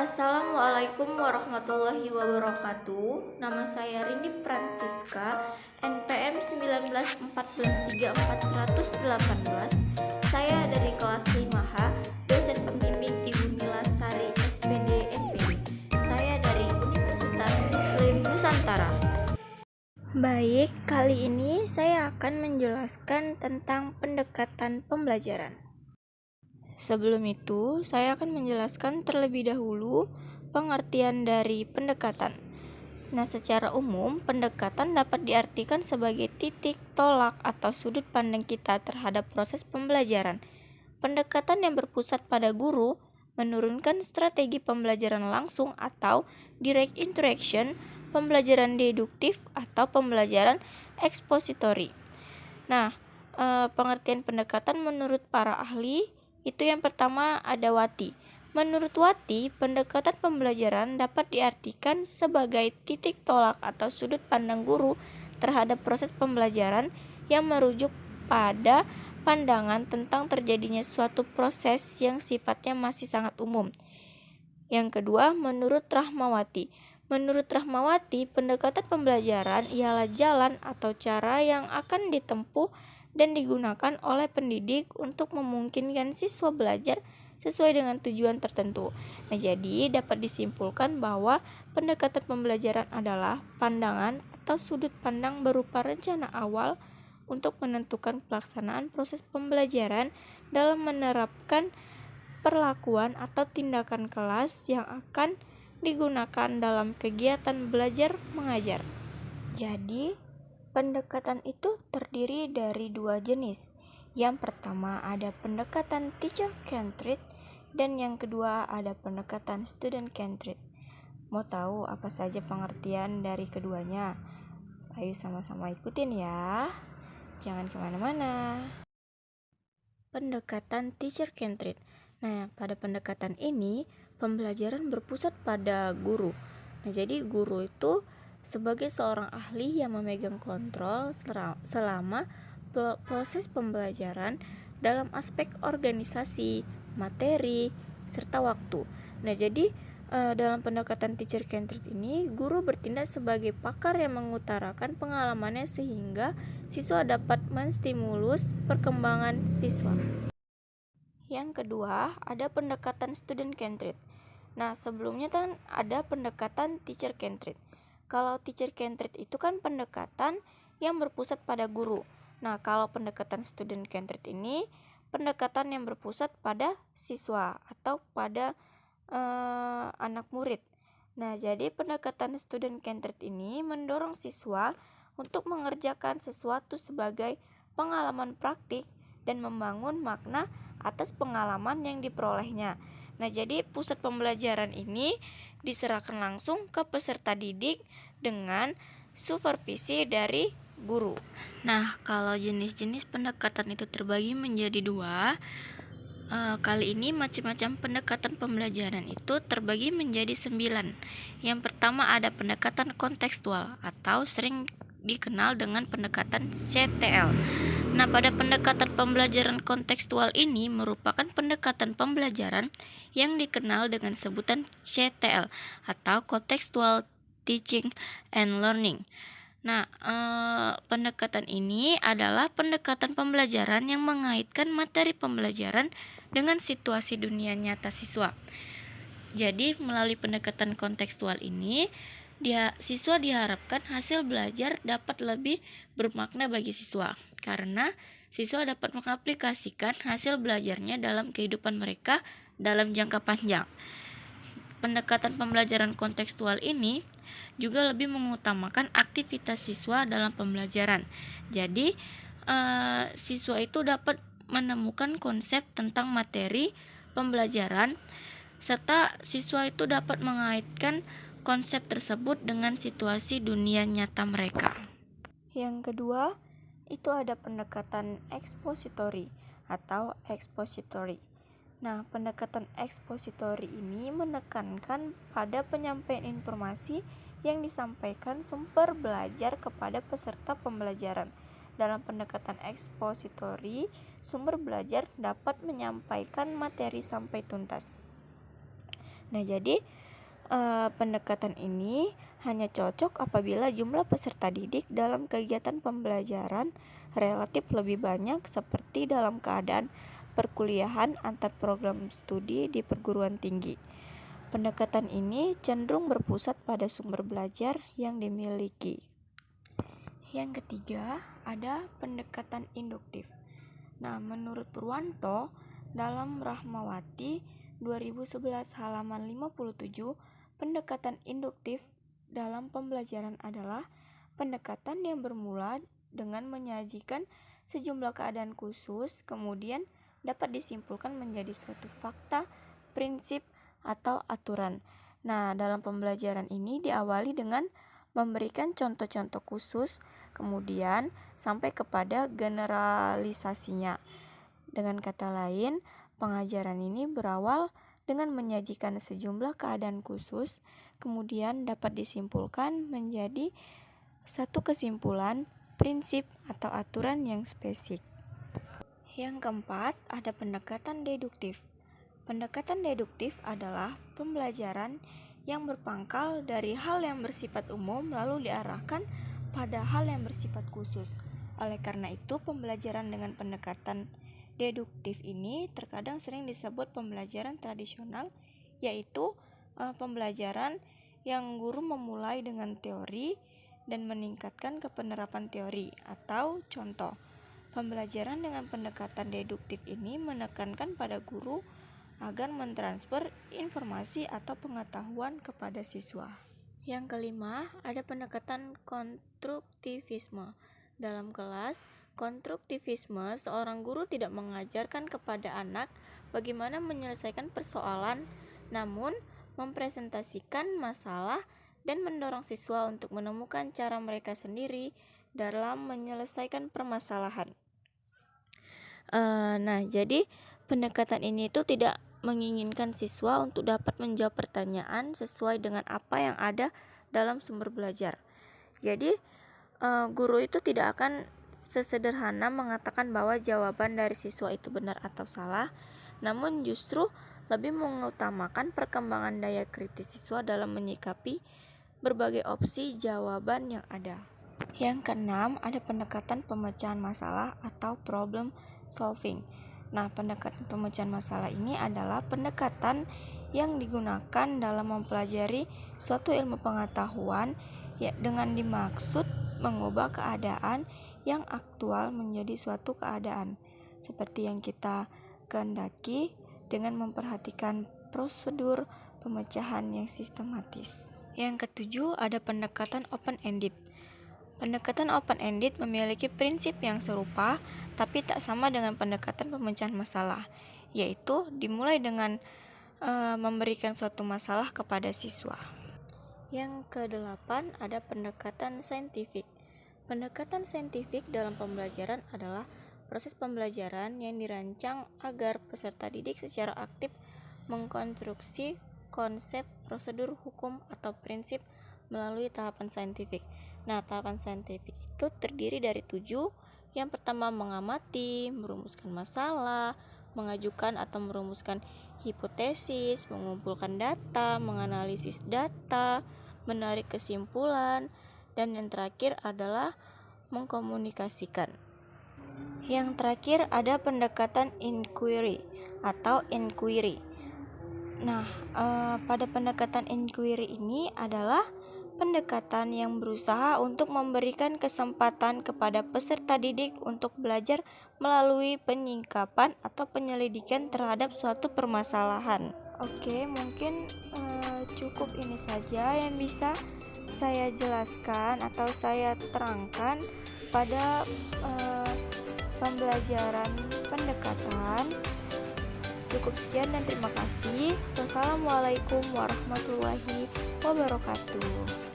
Assalamualaikum warahmatullahi wabarakatuh. Nama saya Rindi Francisca, NPM 191434118. Saya dari kelas 5H, dosen pembimbing Ibu Milasari SPD NPD. Saya dari Universitas Muslim Nusantara. Baik, kali ini saya akan menjelaskan tentang pendekatan pembelajaran. Sebelum itu, saya akan menjelaskan terlebih dahulu pengertian dari pendekatan. Nah, secara umum, pendekatan dapat diartikan sebagai titik tolak atau sudut pandang kita terhadap proses pembelajaran. Pendekatan yang berpusat pada guru menurunkan strategi pembelajaran langsung atau direct interaction, pembelajaran deduktif atau pembelajaran ekspositori. Nah, pengertian pendekatan menurut para ahli itu yang pertama ada Wati. Menurut Wati, pendekatan pembelajaran dapat diartikan sebagai titik tolak atau sudut pandang guru terhadap proses pembelajaran yang merujuk pada pandangan tentang terjadinya suatu proses yang sifatnya masih sangat umum. Yang kedua, menurut Rahmawati. Menurut Rahmawati, pendekatan pembelajaran ialah jalan atau cara yang akan ditempuh dan digunakan oleh pendidik untuk memungkinkan siswa belajar sesuai dengan tujuan tertentu. Nah, jadi dapat disimpulkan bahwa pendekatan pembelajaran adalah pandangan atau sudut pandang berupa rencana awal untuk menentukan pelaksanaan proses pembelajaran dalam menerapkan perlakuan atau tindakan kelas yang akan digunakan dalam kegiatan belajar mengajar. Jadi, pendekatan itu terdiri dari dua jenis. Yang pertama ada pendekatan teacher-centered dan yang kedua ada pendekatan student-centered. Mau tahu apa saja pengertian dari keduanya? Ayo sama-sama ikutin ya. Jangan kemana-mana. Pendekatan teacher-centered. Nah, pada pendekatan ini pembelajaran berpusat pada guru. Nah, jadi guru itu sebagai seorang ahli yang memegang kontrol selama proses pembelajaran dalam aspek organisasi, materi, serta waktu. Nah, jadi dalam pendekatan teacher-centered ini, guru bertindak sebagai pakar yang mengutarakan pengalamannya sehingga siswa dapat menstimulus perkembangan siswa. Yang kedua, ada pendekatan student-centered. Nah, sebelumnya kan ada pendekatan teacher-centered. Kalau teacher-centered itu kan pendekatan yang berpusat pada guru. Nah, kalau pendekatan student-centered ini pendekatan yang berpusat pada siswa atau pada anak murid. Nah, jadi pendekatan student-centered ini mendorong siswa untuk mengerjakan sesuatu sebagai pengalaman praktik dan membangun makna atas pengalaman yang diperolehnya. Nah, jadi pusat pembelajaran ini diserahkan langsung ke peserta didik dengan supervisi dari guru. Nah, kalau jenis-jenis pendekatan itu terbagi menjadi dua. Kali ini macam-macam pendekatan pembelajaran itu terbagi menjadi 9. Yang pertama ada pendekatan kontekstual atau sering dikenal dengan pendekatan CTL. Nah, pada pendekatan pembelajaran kontekstual ini merupakan pendekatan pembelajaran yang dikenal dengan sebutan CTL atau Contextual Teaching and Learning. Nah, pendekatan ini adalah pendekatan pembelajaran yang mengaitkan materi pembelajaran dengan situasi dunia nyata siswa. Jadi, melalui pendekatan kontekstual ini, siswa diharapkan hasil belajar dapat lebih bermakna bagi siswa, karena siswa dapat mengaplikasikan hasil belajarnya dalam kehidupan mereka dalam jangka panjang. Pendekatan pembelajaran kontekstual ini juga lebih mengutamakan aktivitas siswa dalam pembelajaran. Jadi, siswa itu dapat menemukan konsep tentang materi pembelajaran, serta siswa itu dapat mengaitkan konsep tersebut dengan situasi dunia nyata mereka. Yang kedua, itu ada pendekatan expository atau expository. Nah, pendekatan expository ini menekankan pada penyampaian informasi yang disampaikan sumber belajar kepada peserta pembelajaran. Dalam pendekatan expository, sumber belajar dapat menyampaikan materi sampai tuntas. Nah, jadi pendekatan ini hanya cocok apabila jumlah peserta didik dalam kegiatan pembelajaran relatif lebih banyak, seperti dalam keadaan perkuliahan antar program studi di perguruan tinggi. Pendekatan ini cenderung berpusat pada sumber belajar yang dimiliki. Yang ketiga, ada pendekatan induktif. Nah, menurut Purwanto, dalam Rahmawati 2011 halaman 57, pendekatan induktif dalam pembelajaran adalah pendekatan yang bermula dengan menyajikan sejumlah keadaan khusus, kemudian dapat disimpulkan menjadi suatu fakta, prinsip, atau aturan. Nah, dalam pembelajaran ini diawali dengan memberikan contoh-contoh khusus, kemudian sampai kepada generalisasinya. Dengan kata lain, pengajaran ini berawal dengan menyajikan sejumlah keadaan khusus, kemudian dapat disimpulkan menjadi satu kesimpulan, prinsip, atau aturan yang spesifik. Yang keempat, ada pendekatan deduktif. Pendekatan deduktif adalah pembelajaran yang berpangkal dari hal yang bersifat umum lalu diarahkan pada hal yang bersifat khusus. Oleh karena itu, pembelajaran dengan pendekatan deduktif ini terkadang sering disebut pembelajaran tradisional, yaitu pembelajaran yang guru memulai dengan teori dan meningkatkan ke penerapan teori. Atau contoh, pembelajaran dengan pendekatan deduktif ini menekankan pada guru agar mentransfer informasi atau pengetahuan kepada siswa. Yang kelima, ada pendekatan konstruktivisme. Dalam kelas konstruktivisme, seorang guru tidak mengajarkan kepada anak bagaimana menyelesaikan persoalan, namun mempresentasikan masalah dan mendorong siswa untuk menemukan cara mereka sendiri dalam menyelesaikan permasalahan. Nah, jadi pendekatan ini itu tidak menginginkan siswa untuk dapat menjawab pertanyaan sesuai dengan apa yang ada dalam sumber belajar. Jadi, guru itu tidak akan sesederhana mengatakan bahwa jawaban dari siswa itu benar atau salah, namun justru lebih mengutamakan perkembangan daya kritis siswa dalam menyikapi berbagai opsi jawaban yang ada. Yang keenam, ada pendekatan pemecahan masalah atau problem solving. Nah, pendekatan pemecahan masalah ini adalah pendekatan yang digunakan dalam mempelajari suatu ilmu pengetahuan dengan dimaksud mengubah keadaan yang aktual menjadi suatu keadaan seperti yang kita kehendaki dengan memperhatikan prosedur pemecahan yang sistematis. Yang ketujuh, ada pendekatan open-ended. Pendekatan open-ended memiliki prinsip yang serupa, tapi tak sama dengan pendekatan pemecahan masalah, yaitu dimulai dengan memberikan suatu masalah kepada siswa. Yang kedelapan, ada pendekatan saintifik. Pendekatan saintifik dalam pembelajaran adalah proses pembelajaran yang dirancang agar peserta didik secara aktif mengkonstruksi konsep, prosedur, hukum, atau prinsip melalui tahapan saintifik. Nah, tahapan saintifik itu terdiri dari 7. Yang pertama, mengamati, merumuskan masalah, mengajukan atau merumuskan hipotesis, mengumpulkan data, menganalisis data, menarik kesimpulan, dan yang terakhir adalah mengkomunikasikan. Yang terakhir ada pendekatan inquiry atau inquiry. Nah, pada pendekatan inquiry ini adalah pendekatan yang berusaha untuk memberikan kesempatan kepada peserta didik untuk belajar melalui penyingkapan atau penyelidikan terhadap suatu permasalahan. Oke, mungkin cukup ini saja yang bisa saya jelaskan atau saya terangkan pada pembelajaran pendekatan. Cukup sekian dan terima kasih. Wassalamualaikum warahmatullahi wabarakatuh.